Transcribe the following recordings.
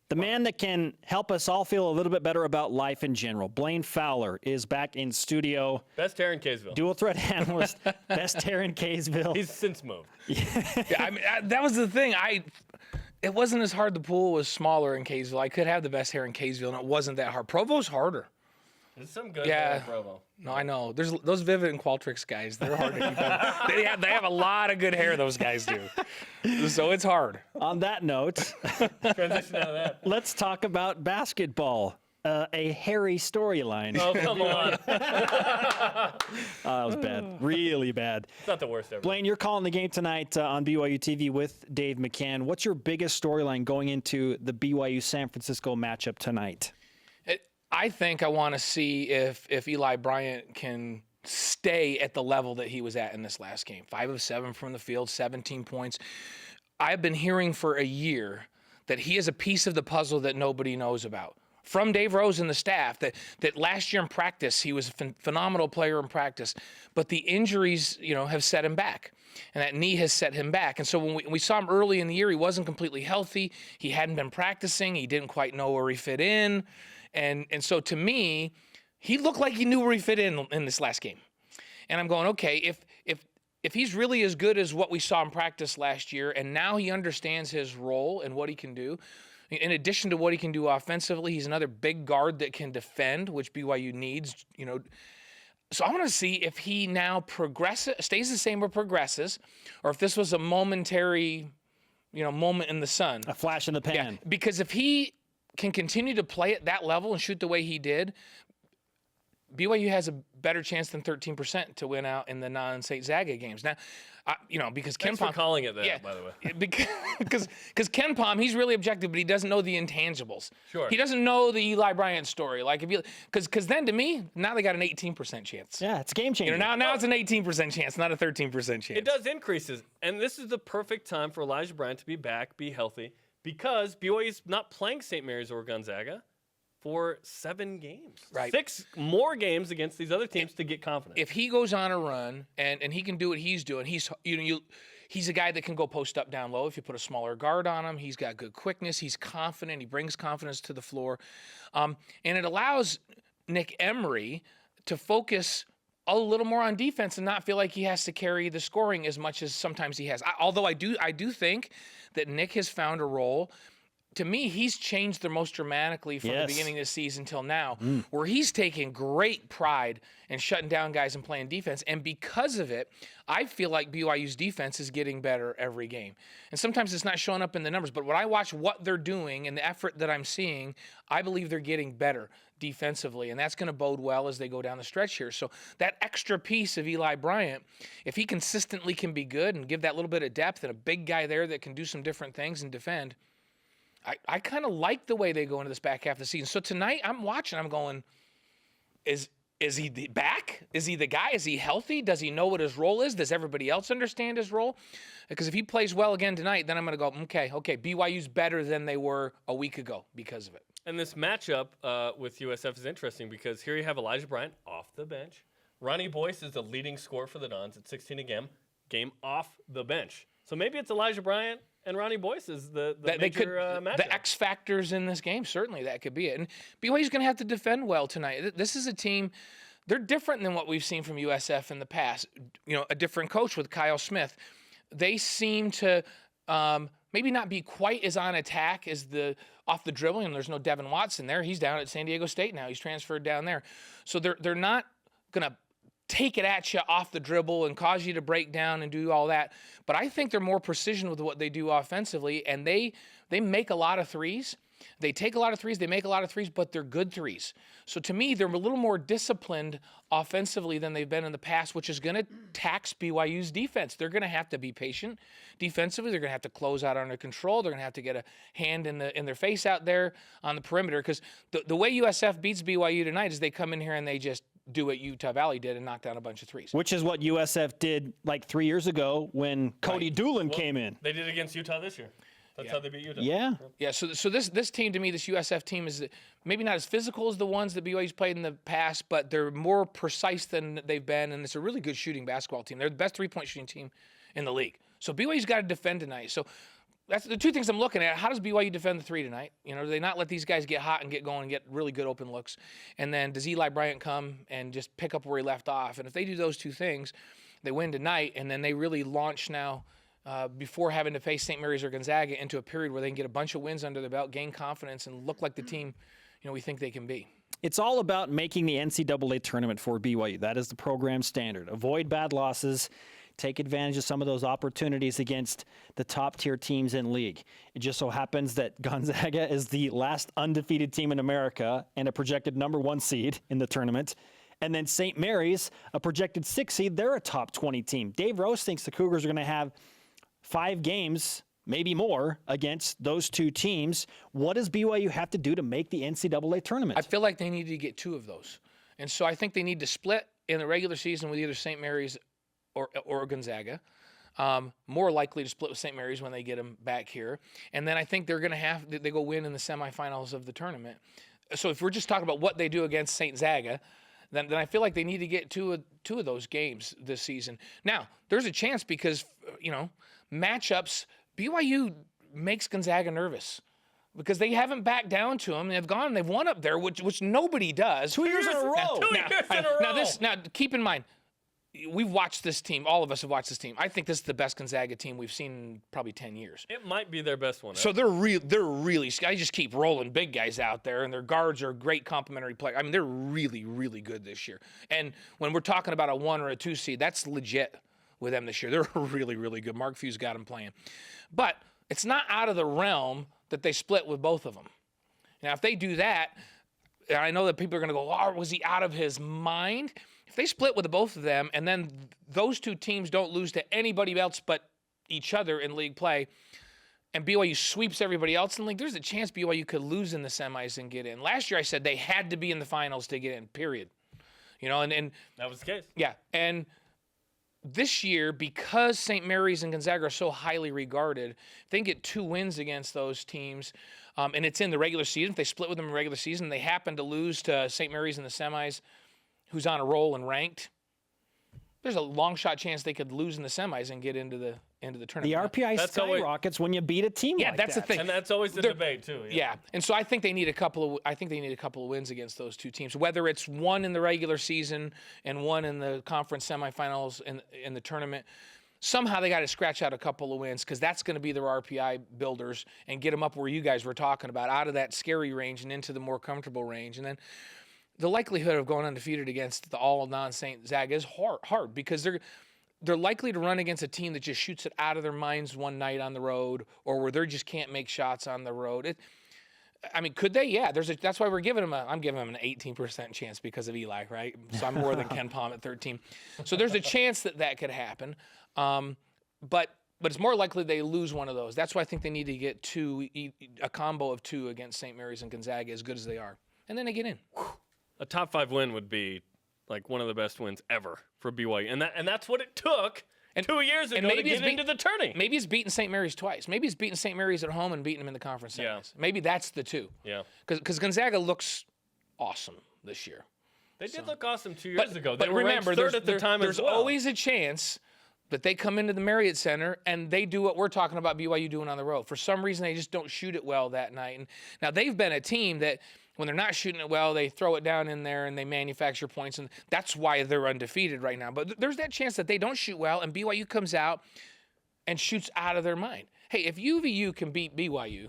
The man that can help us all feel a little bit better about life in general, Blaine Fowler, is back in studio. Best hair in Kaysville. Dual threat analyst, best hair in Kaysville. He's since moved. I mean, that was the thing. It wasn't as hard. The pool was smaller in Kaysville. I could have the best hair in Kaysville, and it wasn't that hard. Provo's harder. There's some good hair in Provo. No, I know. There's those Vivid and Qualtrics guys. They're hard to keep up. They have a lot of good hair, those guys do. So it's hard. On that note, Transition out of that. let's talk about basketball. A hairy storyline. Oh, come on. That was bad. Really bad. It's not the worst ever. Blaine, you're calling the game tonight on BYUtv with Dave McCann. What's your biggest storyline going into the BYU-San Francisco matchup tonight? I think I want to see if Eli Bryant can stay at the level that he was at in this last game. 5 of 7 from the field, 17 points. I've been hearing for a year that he is a piece of the puzzle that nobody knows about. From Dave Rose and the staff, that last year in practice, he was a phenomenal player in practice, but the injuries, have set him back. And that knee has set him back. And so when we saw him early in the year, he wasn't completely healthy. He hadn't been practicing. He didn't quite know where he fit in. And so to me, he looked like he knew where he fit in this last game. And I'm going, okay, if he's really as good as what we saw in practice last year, and now he understands his role and what he can do, in addition to what he can do offensively, he's another big guard that can defend, which BYU needs, So I want to see if he now stays the same or progresses, or if this was a momentary, moment in the sun. A flash in the pan. Yeah, because if he can continue to play at that level and shoot the way he did, BYU has a better chance than 13% to win out in the non-St. Zaga games. Now, because Thanks for calling it that, by the way. Because KenPom, he's really objective, but he doesn't know the intangibles. Sure. He doesn't know the Eli Bryant story. Because then to me, now they got an 18% chance. Yeah, it's game changer. Now it's an 18% chance, not a 13% chance. It does increases. And this is the perfect time for Elijah Bryant to be back, be healthy, because BYU's not playing St. Mary's or Gonzaga for 7 games. Right. 6 more games against these other teams to get confident. If he goes on a run and he can do what he's doing, he's a guy that can go post up down low. If you put a smaller guard on him, he's got good quickness. He's confident. He brings confidence to the floor. And it allows Nick Emery to focus a little more on defense and not feel like he has to carry the scoring as much as sometimes he has. Although I do think that Nick has found a role. To me, he's changed the most dramatically from the beginning of the season till now, where he's taking great pride in shutting down guys and playing defense. And because of it, I feel like BYU's defense is getting better every game. And sometimes it's not showing up in the numbers, but when I watch what they're doing and the effort that I'm seeing, I believe they're getting better defensively, and that's going to bode well as they go down the stretch here. So that extra piece of Eli Bryant, if he consistently can be good and give that little bit of depth and a big guy there that can do some different things and defend, I kind of like the way they go into this back half of the season. So tonight I'm watching, I'm going, is he back? Is he the guy? Is he healthy? Does he know what his role is? Does everybody else understand his role? Because if he plays well again tonight, then I'm going to go, okay, BYU's better than they were a week ago because of it. And this matchup with USF is interesting because here you have Elijah Bryant off the bench. Ronnie Boyce is the leading scorer for the Dons at 16 a game off the bench. So maybe it's Elijah Bryant and Ronnie Boyce is the major matchup. The X factors in this game, certainly that could be it. And BYU's going to have to defend well tonight. This is a team, they're different than what we've seen from USF in the past. A different coach with Kyle Smith. They seem to maybe not be quite as on attack as off the dribbling. And there's no Devin Watson there. He's down at San Diego State now. He's transferred down there. So they're not going to take it at you off the dribble and cause you to break down and do all that. But I think they're more precision with what they do offensively, and they make a lot of threes. They take a lot of threes, they make a lot of threes, but they're good threes. So to me, they're a little more disciplined offensively than they've been in the past, which is going to tax BYU's defense. They're going to have to be patient defensively. They're going to have to close out under control. They're going to have to get a hand in their face out there on the perimeter, because the way USF beats BYU tonight is they come in here and they just do what Utah Valley did and knock down a bunch of threes. Which is what USF did like 3 years ago when Cody Doolin came in. They did it against Utah this year. That's how they beat Utah. Yeah. So this team, to me, this USF team is maybe not as physical as the ones that BYU's played in the past, but they're more precise than they've been, and it's a really good shooting basketball team. They're the best three-point shooting team in the league. So BYU's got to defend tonight. So that's the two things I'm looking at. How does BYU defend the three tonight? You know, do they not let these guys get hot and get going and get really good open looks? And then does Eli Bryant come and just pick up where he left off? And if they do those two things, they win tonight, and then they really launch now before having to face St. Mary's or Gonzaga into a period where they can get a bunch of wins under their belt, gain confidence, and look like the team, you know, we think they can be. It's all about making the NCAA tournament for BYU. That is the program standard. Avoid bad losses. Take advantage of some of those opportunities against the top-tier teams in league. It just so happens that Gonzaga is the last undefeated team in America and a projected #1 seed in the tournament. And then St. Mary's, a projected 6 seed, they're a top 20 team. Dave Rose thinks the Cougars are going to have 5 games, maybe more, against those two teams. What does BYU have to do to make the NCAA tournament? I feel like they need to get 2 of those. And so I think they need to split in the regular season with either St. Mary's or Gonzaga. More likely to split with St. Mary's when they get them back here. And then I think they're going to they go win in the semifinals of the tournament. So if we're just talking about what they do against St. Zaga, then I feel like they need to get two of those games this season. Now, there's a chance because, you know, matchups, BYU makes Gonzaga nervous because they haven't backed down to them. They've gone and they've won up there, which nobody does. 2 years in a row. Now, keep in mind, we've watched this team. All of us have watched this team. I think this is the best Gonzaga team we've seen in probably 10 years. It might be their best one. So they're really. I just keep rolling big guys out there, and their guards are great complementary players. I mean, they're really good this year. And when we're talking about a 1 or a 2 seed, that's legit with them this year. They're really good. Mark Few's got them playing, but it's not out of the realm that they split with both of them. Now, if they do that, and I know that people are going to go, "Oh, was he out of his mind?" If they split with the both of them, and then those two teams don't lose to anybody else but each other in league play, and BYU sweeps everybody else in league, there's a chance BYU could lose in the semis and get in. Last year I said they had to be in the finals to get in, period. You know, and that was the case. Yeah, and this year, because St. Mary's and Gonzaga are so highly regarded, if they can get 2 wins against those teams, and it's in the regular season, if they split with them in the regular season, they happen to lose to St. Mary's in the semis, who's on a roll and ranked, there's a long shot chance they could lose in the semis and get into the tournament. The RPI skyrockets when you beat a team like that. Yeah, that's the thing. And that's always the debate too. Yeah, and so I think they need a couple of wins against those two teams. Whether it's 1 in the regular season and 1 in the conference semifinals in the tournament, somehow they got to scratch out a couple of wins because that's going to be their RPI builders and get them up where you guys were talking about, out of that scary range and into the more comfortable range. And then the likelihood of going undefeated against the all non-St. Zaga is hard because they're likely to run against a team that just shoots it out of their minds one night on the road, or where they just can't make shots on the road. I mean, could they? Yeah. That's why I'm giving them an 18% chance because of Eli, right? So I'm more than Ken Palm at 13. So there's a chance that could happen, but it's more likely they lose one of those. That's why I think they need to get a combo of 2 against St. Mary's and Gonzaga, as good as they are, and then they get in. A top 5 win would be like one of the best wins ever for BYU, and that's what it took 2 years ago to get into the tourney. Maybe it's beating St. Mary's twice. Maybe it's beating St. Mary's at home and beating them in the conference semis. Yeah. Maybe that's the 2. Yeah. Because Gonzaga looks awesome this year. They did look awesome 2 years ago. But They were remember, ranked 3rd at the time there's as well. always a chance that they come into the Marriott Center and they do what we're talking about BYU doing on the road. For some reason, they just don't shoot it well that night. And now they've been a team that, when they're not shooting it well, they throw it down in there and they manufacture points, and that's why they're undefeated right now. But there's that chance that they don't shoot well, and BYU comes out and shoots out of their mind. Hey, if UVU can beat BYU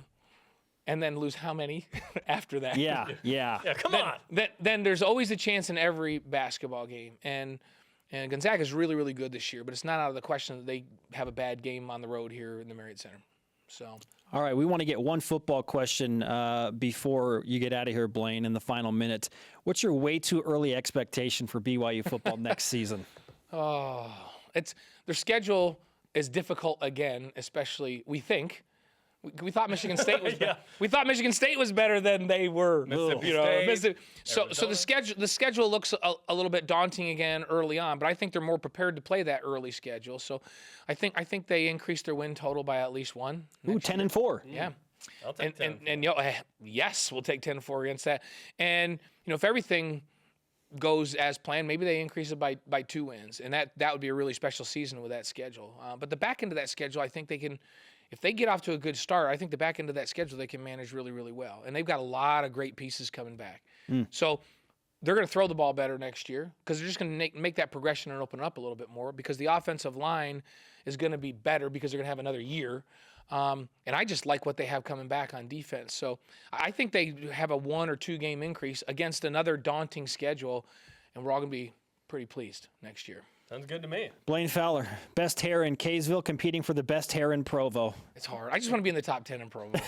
and then lose how many after that? Yeah. Yeah, come on. Then there's always a chance in every basketball game. And Gonzaga is really good this year, but it's not out of the question that they have a bad game on the road here in the Marriott Center. So. All right, we want to get one football question before you get out of here, Blaine, in the final minute. What's your way too early expectation for BYU football next season? Oh, their schedule is difficult again, especially we think. We thought Michigan State was we thought Michigan State was better than they were. So the schedule looks a little bit daunting again early on, but I think they're more prepared to play that early schedule. So I think they increased their win total by at least 1. Ooh, 10-4. Yeah. I'll take 10. Yes, we'll take 10-4 against that. And if everything goes as planned, maybe they increase it by 2 wins, and that would be a really special season with that schedule. But the back end of that schedule, I think they can if they get off to a good start, I think the back end of that schedule they can manage really, really well. And they've got a lot of great pieces coming back. So they're going to throw the ball better next year because they're just going to make that progression and open it up a little bit more because the offensive line is going to be better because they're going to have another year. And I just like what they have coming back on defense. So I think they have a 1 or 2 game increase against another daunting schedule, and we're all going to be pretty pleased next year. Sounds good to me. Blaine Fowler, best hair in Kaysville, competing for the best hair in Provo. It's hard. I just want to be in the top 10 in Provo.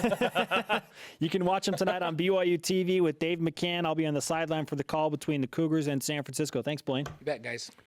You can watch him tonight on BYU TV with Dave McCann. I'll be on the sideline for the call between the Cougars and San Francisco. Thanks, Blaine. You bet, guys.